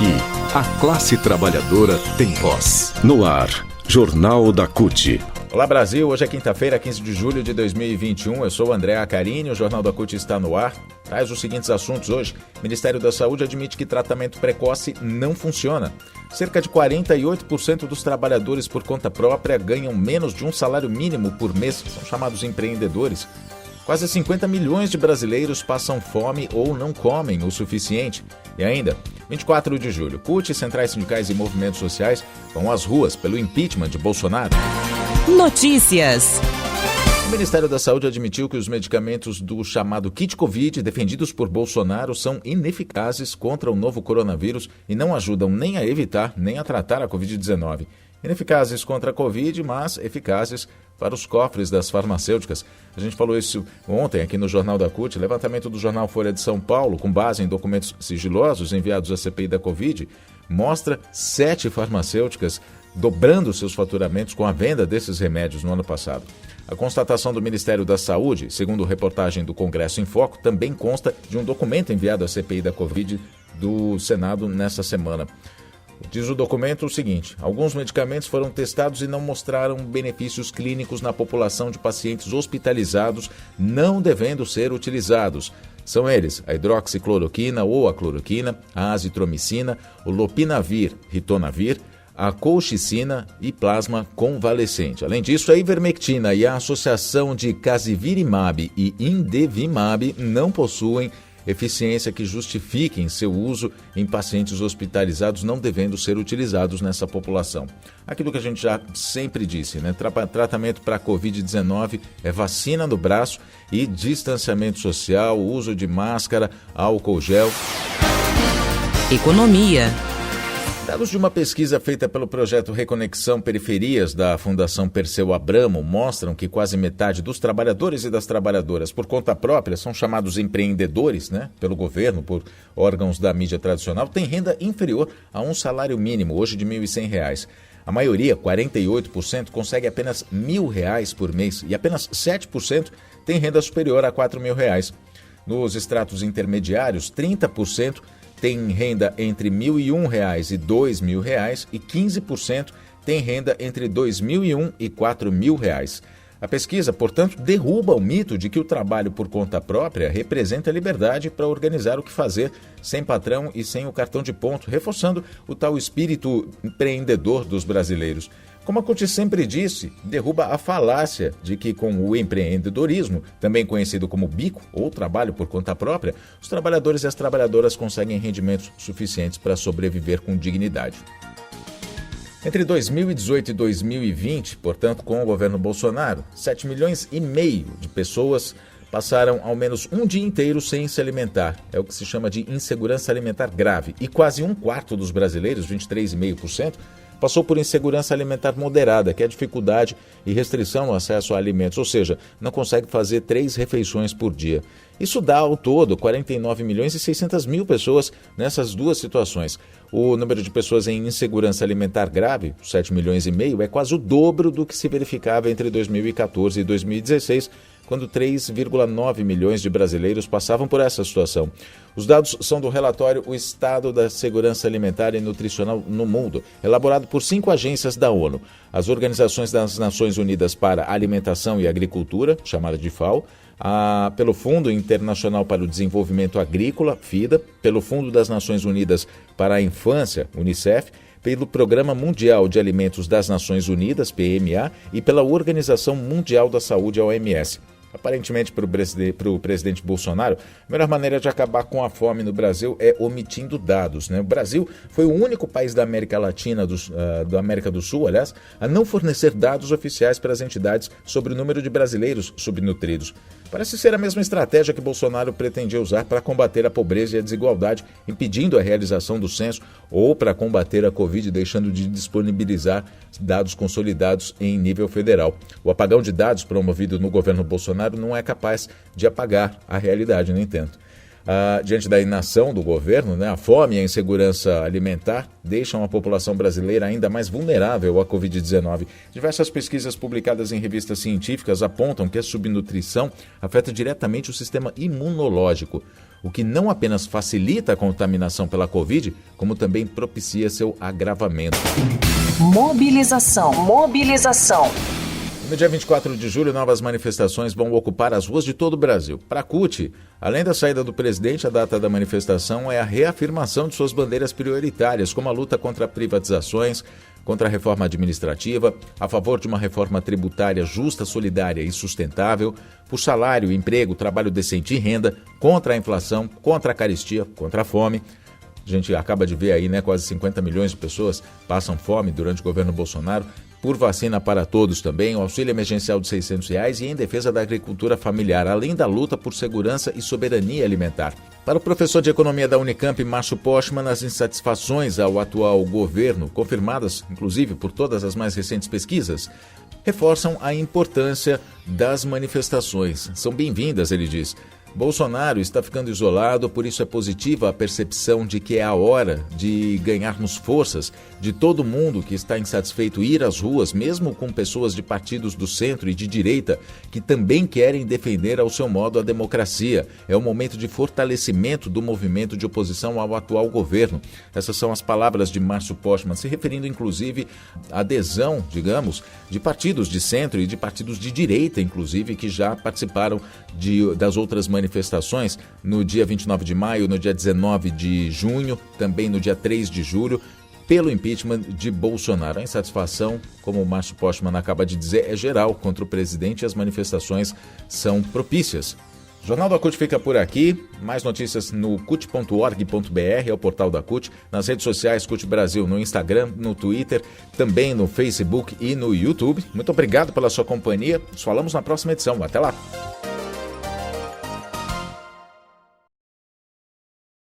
Aqui, a classe trabalhadora tem voz. No ar, Jornal da CUT. Olá Brasil, hoje é quinta-feira, 15 de julho de 2021. Eu sou o André Acarini, o Jornal da CUT está no ar. Traz os seguintes assuntos hoje. O Ministério da Saúde admite que tratamento precoce não funciona. Cerca de 48% dos trabalhadores por conta própria ganham menos de um salário mínimo por mês, são chamados empreendedores. Quase 50 milhões de brasileiros passam fome ou não comem o suficiente. E ainda, 24 de julho, CUT, centrais sindicais e movimentos sociais vão às ruas pelo impeachment de Bolsonaro. Notícias. O Ministério da Saúde admitiu que os medicamentos do chamado kit Covid, defendidos por Bolsonaro, são ineficazes contra o novo coronavírus e não ajudam nem a evitar nem a tratar a Covid-19. Ineficazes contra a Covid, mas eficazes para os cofres das farmacêuticas. A gente falou isso ontem aqui no Jornal da CUT. Levantamento do jornal Folha de São Paulo, com base em documentos sigilosos enviados à CPI da Covid, mostra 7 farmacêuticas dobrando seus faturamentos com a venda desses remédios no ano passado. A constatação do Ministério da Saúde, segundo reportagem do Congresso em Foco, também consta de um documento enviado à CPI da Covid do Senado nessa semana. Diz o documento o seguinte: alguns medicamentos foram testados e não mostraram benefícios clínicos na população de pacientes hospitalizados, não devendo ser utilizados. São eles a hidroxicloroquina ou a cloroquina, a azitromicina, o lopinavir, ritonavir, a colchicina e plasma convalescente. Além disso, a ivermectina e a associação de Casirivimab e Indevimab não possuem eficiência que justifiquem seu uso em pacientes hospitalizados, não devendo ser utilizados nessa população. Aquilo que a gente já sempre disse, né? Tratamento para a Covid-19 é vacina no braço e distanciamento social, uso de máscara, álcool gel. Economia. Dados de uma pesquisa feita pelo projeto Reconexão Periferias da Fundação Perseu Abramo mostram que quase metade dos trabalhadores e das trabalhadoras por conta própria são chamados empreendedores, né, pelo governo, por órgãos da mídia tradicional, tem renda inferior a um salário mínimo, hoje de R$ 1.100. A maioria, 48%, consegue apenas R$ 1.000 por mês e apenas 7% tem renda superior a R$ 4.000. Nos estratos intermediários, 30% tem renda entre R$ 1.001 e R$ 2.000 e 15% tem renda entre R$ 2.001 e R$ 4.000. A pesquisa, portanto, derruba o mito de que o trabalho por conta própria representa liberdade para organizar o que fazer sem patrão e sem o cartão de ponto, reforçando o tal espírito empreendedor dos brasileiros. Como a CUT sempre disse, derruba a falácia de que com o empreendedorismo, também conhecido como bico ou trabalho por conta própria, os trabalhadores e as trabalhadoras conseguem rendimentos suficientes para sobreviver com dignidade. Entre 2018 e 2020, portanto, com o governo Bolsonaro, 7,5 milhões de pessoas passaram ao menos um dia inteiro sem se alimentar. É o que se chama de insegurança alimentar grave. E quase um quarto dos brasileiros, 23,5%, passou por insegurança alimentar moderada, que é dificuldade e restrição no acesso a alimentos, ou seja, não consegue fazer 3 refeições por dia. Isso dá ao todo 49 milhões e 600 mil pessoas nessas duas situações. O número de pessoas em insegurança alimentar grave, 7,5 milhões, é quase o dobro do que se verificava entre 2014 e 2016, quando 3,9 milhões de brasileiros passavam por essa situação. Os dados são do relatório O Estado da Segurança Alimentar e Nutricional no Mundo, elaborado por 5 agências da ONU, as Organizações das Nações Unidas para a Alimentação e Agricultura, chamada de FAO, pelo Fundo Internacional para o Desenvolvimento Agrícola, FIDA, pelo Fundo das Nações Unidas para a Infância, UNICEF, pelo Programa Mundial de Alimentos das Nações Unidas, PMA, e pela Organização Mundial da Saúde, OMS. Aparentemente, para o presidente Bolsonaro, a melhor maneira de acabar com a fome no Brasil é omitindo dados, né? O Brasil foi o único país da América Latina, da América do Sul, aliás, a não fornecer dados oficiais para as entidades sobre o número de brasileiros subnutridos. Parece ser a mesma estratégia que Bolsonaro pretendia usar para combater a pobreza e a desigualdade, impedindo a realização do censo, ou para combater a Covid, deixando de disponibilizar dados consolidados em nível federal. O apagão de dados promovido no governo Bolsonaro não é capaz de apagar a realidade, no entanto. diante da inação do governo, né, a fome e a insegurança alimentar deixam a população brasileira ainda mais vulnerável à Covid-19. Diversas pesquisas publicadas em revistas científicas apontam que a subnutrição afeta diretamente o sistema imunológico, o que não apenas facilita a contaminação pela Covid, como também propicia seu agravamento. Mobilização. No dia 24 de julho, novas manifestações vão ocupar as ruas de todo o Brasil. Para a CUT, além da saída do presidente, a data da manifestação é a reafirmação de suas bandeiras prioritárias, como a luta contra privatizações, contra a reforma administrativa, a favor de uma reforma tributária justa, solidária e sustentável, por salário, emprego, trabalho decente e renda, contra a inflação, contra a carestia, contra a fome. A gente acaba de ver aí, né, quase 50 milhões de pessoas passam fome durante o governo Bolsonaro, por vacina para todos também, o auxílio emergencial de R$ 600 e em defesa da agricultura familiar, além da luta por segurança e soberania alimentar. Para o professor de economia da Unicamp, Márcio Postman, as insatisfações ao atual governo, confirmadas inclusive por todas as mais recentes pesquisas, reforçam a importância das manifestações. São bem-vindas, ele diz. Bolsonaro está ficando isolado, por isso é positiva a percepção de que é a hora de ganharmos forças, de todo mundo que está insatisfeito ir às ruas, mesmo com pessoas de partidos do centro e de direita, que também querem defender ao seu modo a democracia. É um momento de fortalecimento do movimento de oposição ao atual governo. Essas são as palavras de Márcio Postman, se referindo inclusive à adesão, digamos, de partidos de centro e de partidos de direita, inclusive, que já participaram das outras manifestações no dia 29 de maio, no dia 19 de junho, também no dia 3 de julho, pelo impeachment de Bolsonaro. A insatisfação, como o Márcio Postman acaba de dizer, é geral contra o presidente e as manifestações são propícias. O Jornal da CUT fica por aqui. Mais notícias no cut.org.br, é o portal da CUT. Nas redes sociais, CUT Brasil, no Instagram, no Twitter, também no Facebook e no YouTube. Muito obrigado pela sua companhia. Nos falamos na próxima edição. Até lá!